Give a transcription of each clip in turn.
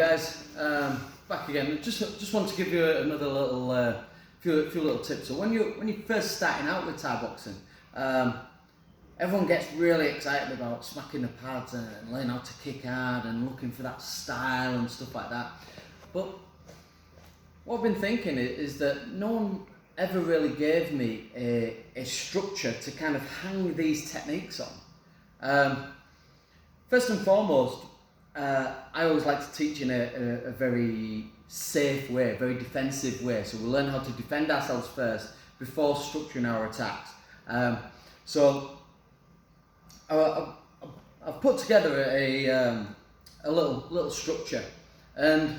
guys, back again. Just want to give you another little few little tips. So when you're first starting out with Thai boxing, everyone gets really excited about smacking the pads and learning how to kick hard and looking for that style and stuff like that. But what I've been thinking is that no one ever really gave me a structure to kind of hang these techniques on. First and foremost, I always like to teach in a very safe way, a very defensive way. So we learn how to defend ourselves first before structuring our attacks. So I've put together a little structure, and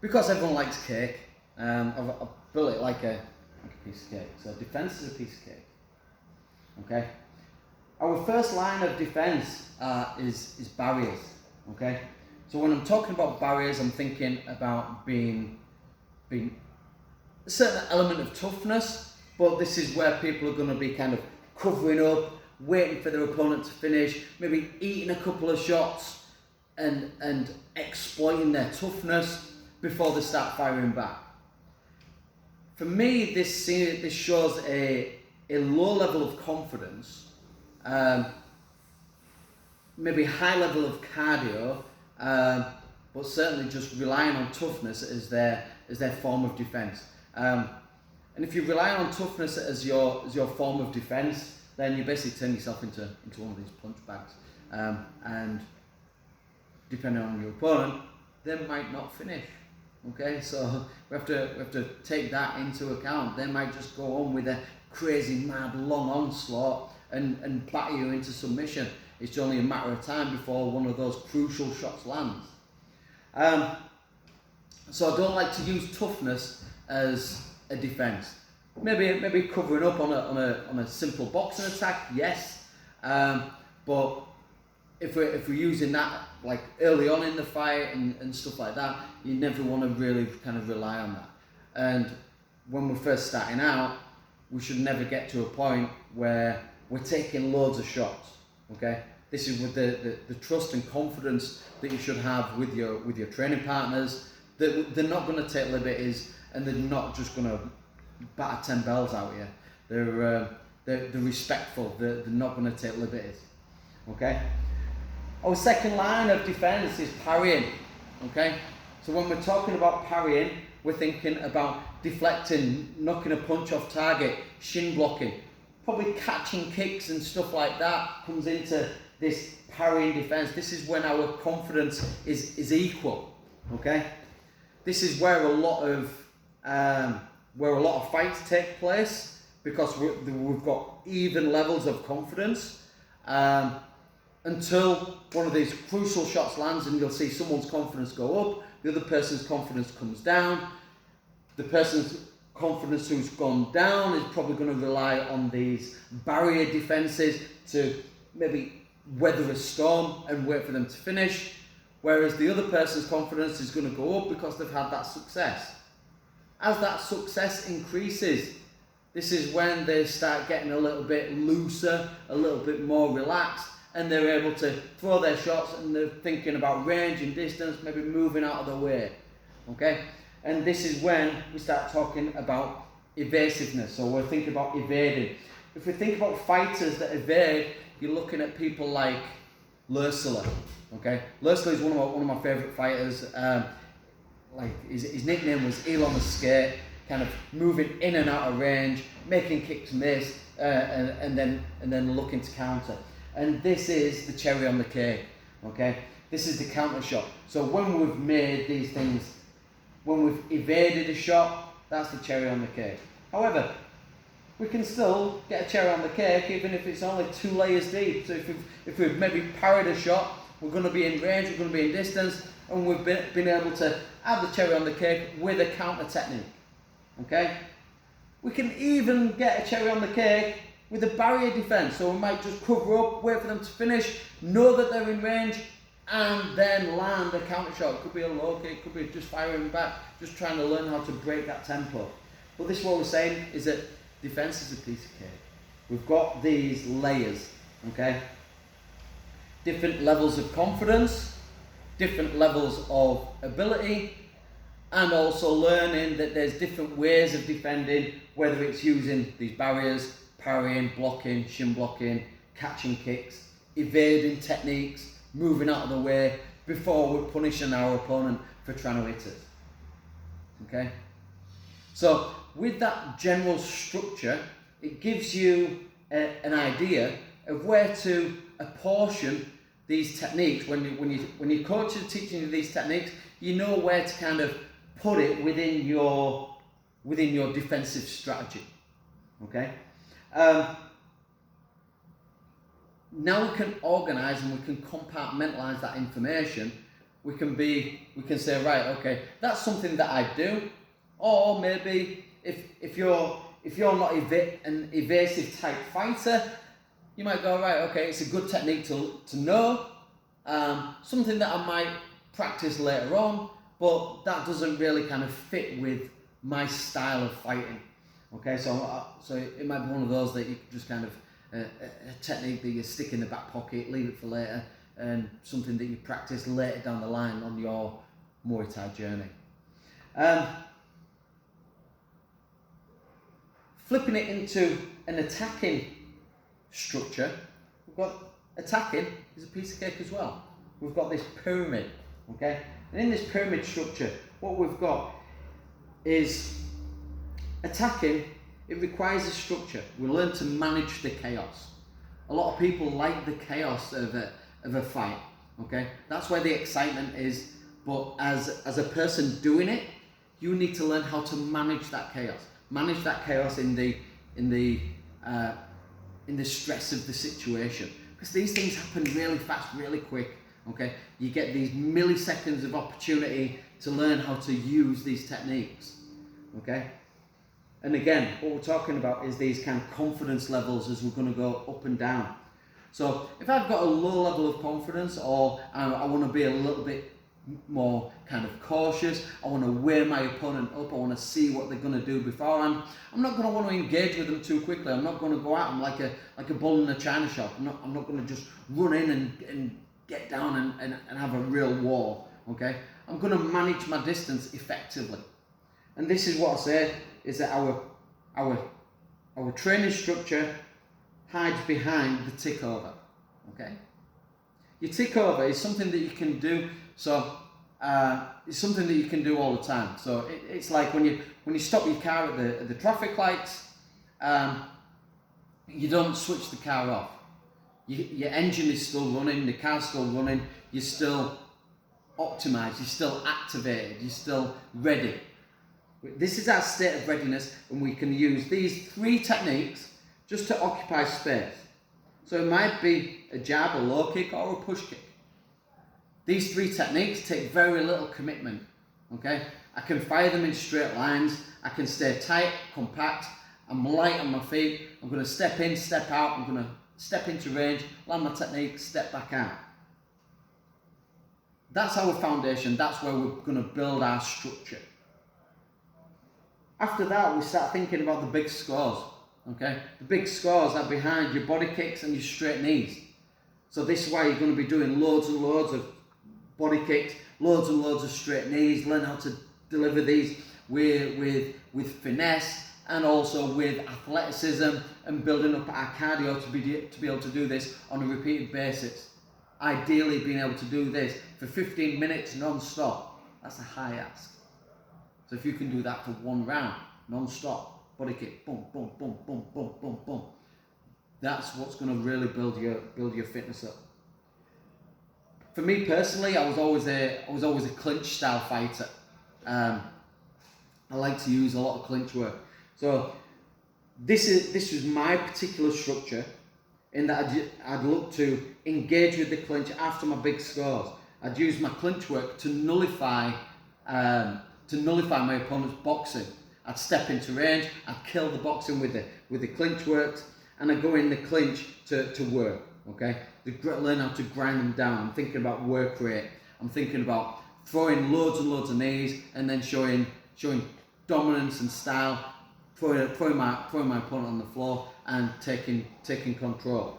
because everyone likes cake, I've built it like a piece of cake. So defense is a piece of cake. Okay. Our first line of defense is barriers. Okay, so when I'm talking about barriers, I'm thinking about being a certain element of toughness, but this is where people are going to be kind of covering up, waiting for their opponent to finish, maybe eating a couple of shots and exploiting their toughness before they start firing back. For me, this shows a low level of confidence. Maybe high level of cardio, but certainly just relying on toughness as their form of defense. And if you rely on toughness as your form of defense, then you basically turn yourself into one of these punch bags. And depending on your opponent, they might not finish. Okay, so we have to take that into account. They might just go on with a crazy, mad, long onslaught and batter you into submission. It's only a matter of time before one of those crucial shots lands. So I don't like to use toughness as a defense. Maybe covering up on a simple boxing attack, yes. But if we're using that like early on in the fight and stuff like that, you never want to really kind of rely on that. And when we're first starting out, we should never get to a point where we're taking loads of shots. Okay, this is with the trust and confidence that you should have with your training partners, that they're not going to take liberties and they're not just going to batter 10 bells out here. They're respectful. They're not going to take liberties. Okay. Our second line of defense is parrying. Okay. So when we're talking about parrying, we're thinking about deflecting, knocking a punch off target, shin blocking. Probably catching kicks and stuff like that comes into this parrying defense. This is when our confidence is equal. Okay, this is where a lot of fights take place, because we've got even levels of confidence until one of these crucial shots lands, and you'll see someone's confidence go up, the other person's confidence comes down. The person's confidence who's gone down is probably going to rely on these barrier defenses to maybe weather a storm and wait for them to finish, whereas the other person's confidence is going to go up because they've had that success. As that success increases, this is when they start getting a little bit looser, a little bit more relaxed, and they're able to throw their shots, and they're thinking about range and distance, maybe moving out of the way. Okay? And this is when we start talking about evasiveness. So we're thinking about evading. If we think about fighters that evade, you're looking at people like Lursula. Okay, Lursula is one of my favourite fighters. Like his nickname was Elon the Skate, kind of moving in and out of range, making kicks miss, and then looking to counter. And this is the cherry on the cake. Okay, this is the counter shot. So when we've made these things, when we've evaded a shot, that's the cherry on the cake. However, we can still get a cherry on the cake even if it's only 2 layers deep. So if we've maybe parried a shot, we're going to be in range, we're going to be in distance, and we've been able to add the cherry on the cake with a counter technique. Okay? We can even get a cherry on the cake with a barrier defense. So we might just cover up, wait for them to finish, know that they're in range, and then land a counter shot. It could be a low kick, it could be just firing back, just trying to learn how to break that tempo. But this, what we're saying is that defense is a piece of cake. We've got these layers, okay? Different levels of confidence, different levels of ability, and also learning that there's different ways of defending, whether it's using these barriers, parrying, blocking, shin blocking, catching kicks, evading techniques, moving out of the way before we're punishing our opponent for trying to hit us. Okay? So with that general structure, it gives you an idea of where to apportion these techniques. When your coach is teaching you these techniques, you know where to kind of put it within your defensive strategy. Okay. Now we can organise and we can compartmentalise that information. We can say, right, okay, that's something that I do, or maybe if you're not an evasive type fighter, you might go, right, okay, it's a good technique to know, something that I might practice later on, but that doesn't really kind of fit with my style of fighting. Okay, so it might be one of those that you just kind of a technique that you stick in the back pocket, leave it for later, and something that you practice later down the line on your Muay Thai journey. Flipping it into an attacking structure, we've got attacking is a piece of cake as well. We've got this pyramid, okay? And in this pyramid structure, what we've got is attacking. It requires a structure. We learn to manage the chaos. A lot of people like the chaos of a fight, okay? That's where the excitement is, but as a person doing it, you need to learn how to manage that chaos. Manage that chaos in the stress of the situation, because these things happen really fast, really quick. Okay, you get these milliseconds of opportunity to learn how to use these techniques. Okay, and again, what we're talking about is these kind of confidence levels as we're going to go up and down. So if I've got a low level of confidence, or I want to be a little bit more kind of cautious, I want to weigh my opponent up, I want to see what they're going to do beforehand, I'm not going to want to engage with them too quickly. I'm not going to go at them like a bull in a china shop. I'm not going to just run in and get down and have a real war. Okay, I'm going to manage my distance effectively. And this is what I say, is that our training structure hides behind the tick over. Okay, your tick over is something that you can do. So it's something that you can do all the time. So it's like when you stop your car at the traffic lights, you don't switch the car off. Your engine is still running, the car's still running, you're still optimized, you're still activated, you're still ready. This is our state of readiness, and we can use these 3 techniques just to occupy space. So it might be a jab, a low kick, or a push kick. These 3 techniques take very little commitment. Okay, I can fire them in straight lines, I can stay tight, compact, I'm light on my feet, I'm going to step in, step out, I'm going to step into range, land my technique, step back out. That's our foundation, that's where we're going to build our structure. After that, we start thinking about the big scores. Okay, the big scores are behind your body kicks and your straight knees. So this is why you're going to be doing loads and loads of body kicks, loads and loads of straight knees, learn how to deliver these with finesse, and also with athleticism, and building up our cardio to be able to do this on a repeated basis. Ideally being able to do this for 15 minutes non-stop, that's a high ask. So if you can do that for 1 round, non-stop, body kick, boom, boom, boom, boom, boom, boom, boom, that's what's going to really build your fitness up. For me personally, I was always a clinch style fighter. I like to use a lot of clinch work. So this was my particular structure, in that I'd look to engage with the clinch after my big scores. I'd use my clinch work to nullify my opponent's boxing. I'd step into range, I'd kill the boxing with the clinch works, and I'd go in the clinch to work. Okay, learn how to grind them down. I'm thinking about work rate. I'm thinking about throwing loads and loads of knees, and then showing dominance and style, throwing my opponent on the floor and taking control.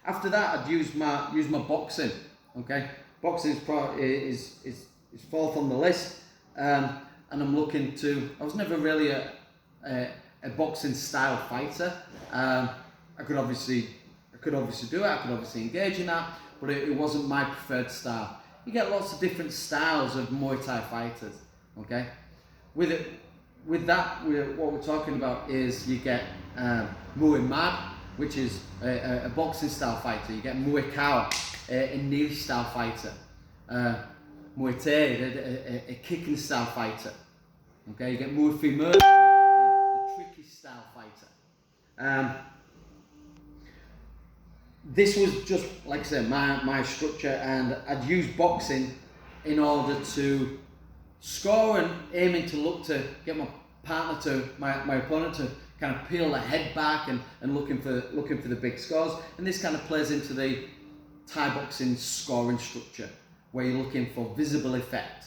After that, I'd use my boxing. Okay, boxing is fourth on the list, and I'm looking to. I was never really a boxing style fighter. I could obviously do it. I could obviously engage in that, but it wasn't my preferred style. You get lots of different styles of Muay Thai fighters. Okay, with that, what we're talking about is you get Muay Mad, which is a boxing style fighter. You get Muay Khao, a knee style fighter. Muay Thai, a kicking style fighter. Okay, you get Muay Thai, the tricky style fighter. This was just, like I said, my structure, and I'd use boxing in order to score and aiming to look to get my partner to, my opponent to kind of peel the head back and looking for the big scores. And this kind of plays into the Thai boxing scoring structure, where you're looking for visible effect.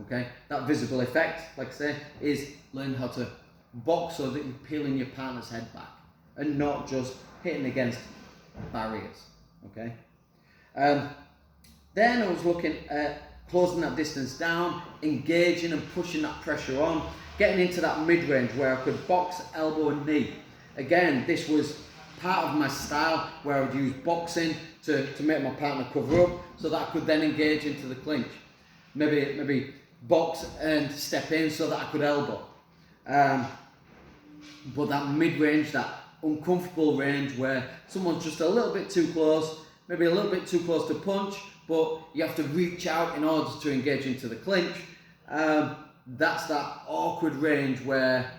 Okay, that visible effect, like I say, is learn how to box so that you're peeling your partner's head back and not just hitting against barriers. Okay. Then I was looking at closing that distance down, engaging and pushing that pressure on, getting into that mid-range where I could box, elbow and knee. Again, this was part of my style where I would use boxing to make my partner cover up so that I could then engage into the clinch. Maybe box and step in so that I could elbow. But that mid-range, that uncomfortable range where someone's just a little bit too close, maybe a little bit too close to punch, but you have to reach out in order to engage into the clinch. That's that awkward range where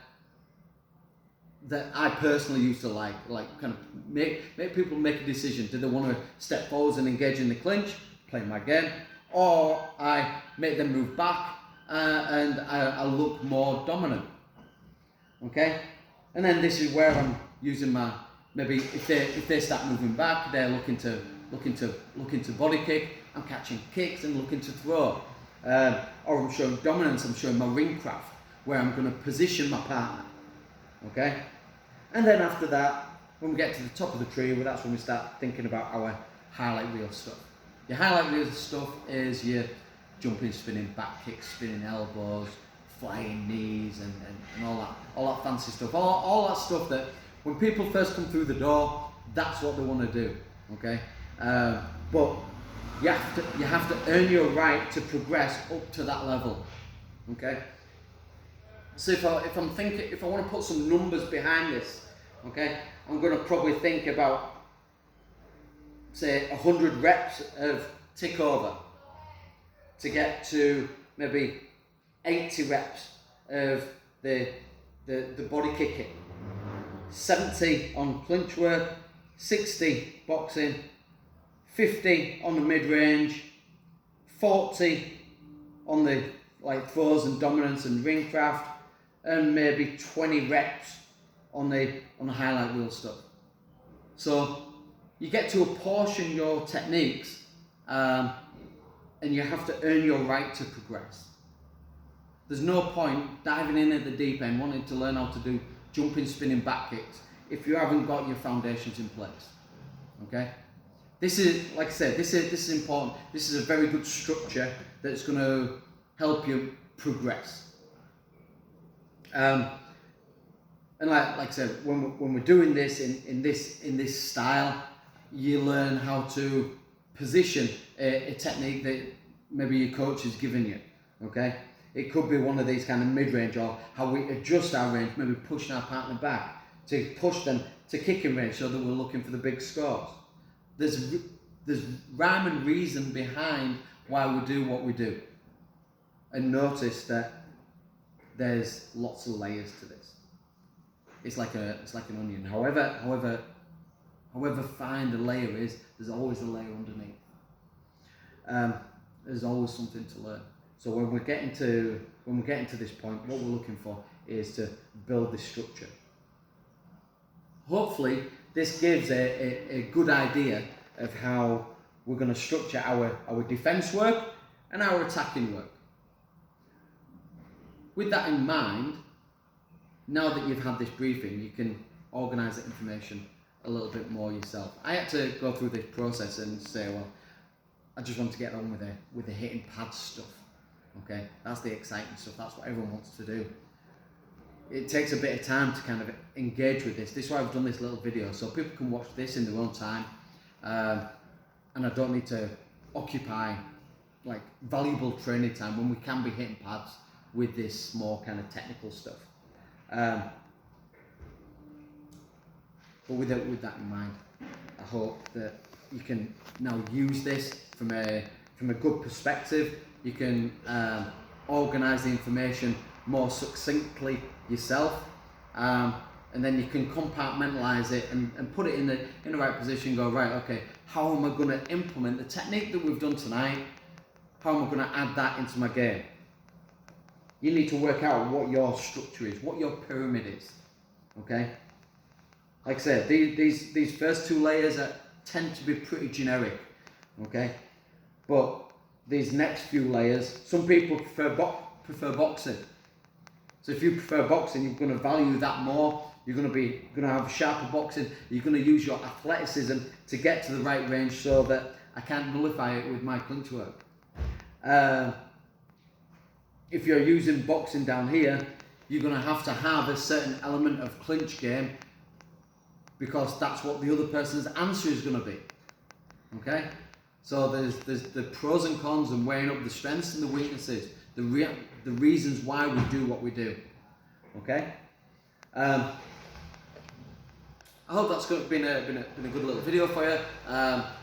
that I personally used to like kind of make people make a decision. Do they want to step forwards and engage in the clinch, play my game, or I make them move back and I look more dominant. Okay, and then this is where I'm using my, maybe if they start moving back, they're looking to body kick. I'm catching kicks and looking to throw, or I'm showing dominance. I'm showing my ring craft where I'm going to position my partner. Okay, and then after that, when we get to the top of the tree, well, that's when we start thinking about our highlight reel stuff. Your highlight reel stuff is your jumping, spinning, back kicks, spinning elbows, flying knees, and all that fancy stuff. All that stuff that when people first come through the door, that's what they want to do. Okay, but you have to earn your right to progress up to that level. Okay. So if I want to put some numbers behind this, okay, I'm going to probably think about, say, 100 reps of tick over to get to maybe 80 reps of the body kicking, 70 on clinch work, 60 boxing, 50 on the mid-range, 40 on the throws and dominance and ring craft, and maybe 20 reps on the highlight reel stuff. So you get to apportion your techniques, and you have to earn your right to progress. There's no point diving in at the deep end wanting to learn how to do jumping, spinning, back kicks if you haven't got your foundations in place. Okay? This is, like I said, this is important. This is a very good structure that's going to help you progress. And like I said, when we're doing this in this style, you learn how to position a technique that maybe your coach has given you. Okay, it could be one of these kind of mid-range, or how we adjust our range, maybe pushing our partner back to push them to kicking range so that we're looking for the big scores. There's rhyme and reason behind why we do what we do, and notice that there's lots of layers to this. It's like an onion. However fine the layer is, there's always a layer underneath. There's always something to learn. So when we're getting to this point, what we're looking for is to build this structure. Hopefully, this gives a good idea of how we're going to structure our defense work and our attacking work. With that in mind, now that you've had this briefing, you can organise that information a little bit more yourself. I had to go through this process and say, well, I just want to get on with the hitting pads stuff. Okay, that's the exciting stuff. That's what everyone wants to do. It takes a bit of time to kind of engage with this. This is why I've done this little video, so people can watch this in their own time, and I don't need to occupy like valuable training time when we can be hitting pads with this more kind of technical stuff. But with that in mind, I hope that you can now use this from a good perspective. You can organise the information more succinctly yourself, and then you can compartmentalise it and put it in the right position. Go, right, okay, how am I going to implement the technique that we've done tonight? How am I going to add that into my game? You need to work out what your structure is, what your pyramid is. Okay. Like I said, these first two layers tend to be pretty generic. Okay, but these next few layers, some people prefer boxing. So if you prefer boxing, you're going to value that more. You're going to have sharper boxing. You're going to use your athleticism to get to the right range so that I can't nullify it with my clinch work. If you're using boxing down here, you're going to have a certain element of clinch game, because that's what the other person's answer is going to be. Okay? So there's the pros and cons and weighing up the strengths and the weaknesses, the reasons why we do what we do. Okay? I hope that's been a good little video for you.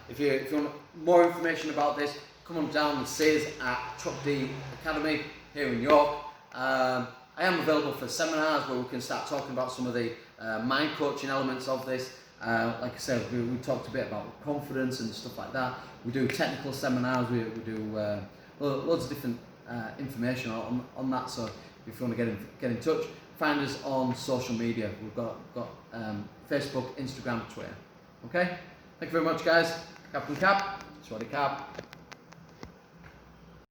If you want more information about this, come on down and see us at Chuck D Academy here in York. I am available for seminars where we can start talking about some of the mind coaching elements of this. Like I said, we talked a bit about confidence and stuff like that. We do technical seminars, we do loads of different information on that. So if you want to get in touch, find us on social media. We've got Facebook, Instagram, Twitter. Okay? Thank you very much, guys. Captain Cap, Swaddy Cap.